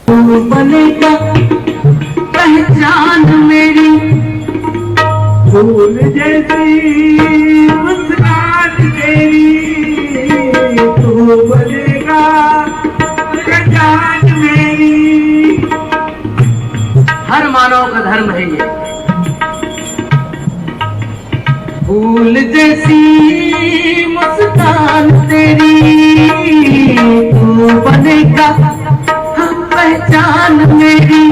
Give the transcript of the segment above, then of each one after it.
तू बनेगा पहचान मेरी, फूल जैसी मुस्कान तेरी, तू बनेगा पहचान मेरी। हर मानव का धर्म है ये। फूल जैसी मुस्कान तेरी, तू बनेगा पहचान मेरी।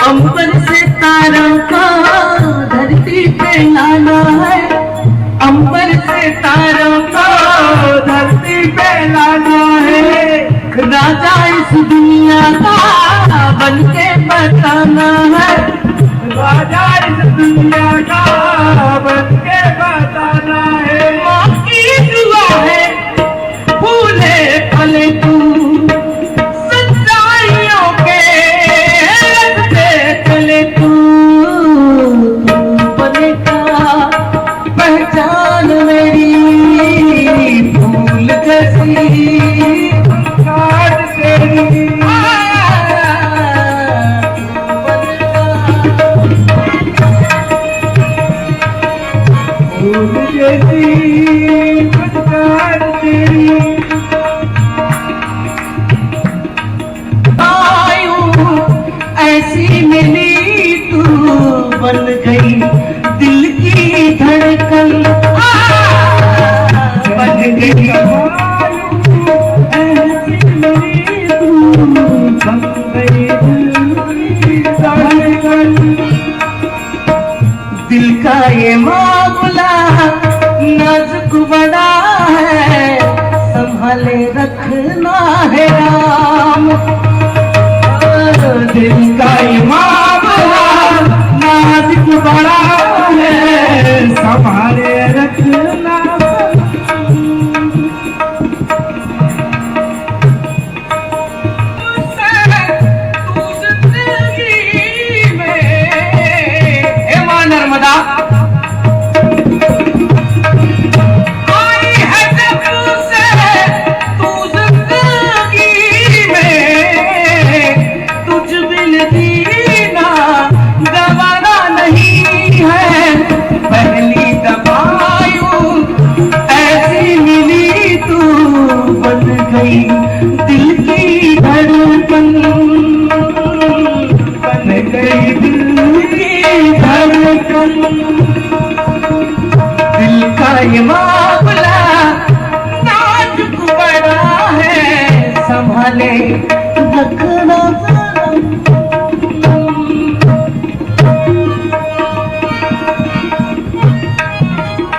अंबर से तारों का धरती पे लाना है, अंबर से तारों का धरती पे लाना है, राजा इस दुनिया का बन के बताना है, राजा इस दुनिया का बन के बताना है। माँ की दुआ है फूले फले तू सच्चाइयों के रास्ते चले तू, तू बनेगा पहचान मेरी। फूल जैसी मुस्कान तेरी, फूल जैसी मुस्कान तेरी। ऐसी मिली तू बन गई दिल की धड़कन, बन गई ऐसी मिली तू बन गई दिल की धड़कन। दिल का ये मामला नाजुक बड़ा है, संभाले रखना है राम। दिल का ये मामला नाजुक बड़ा है, संभाले रखना। नर्मदा आई है जब से तू जिंदगी में, तुझ बिन जीना गवारा नहीं है। पहली दफा यूं ऐसी मिली तू बन गई दिल की धड़कन, बन गई दिल की धड़कन। दिल का ये मामला नाजुक बड़ा है, संभाले रखना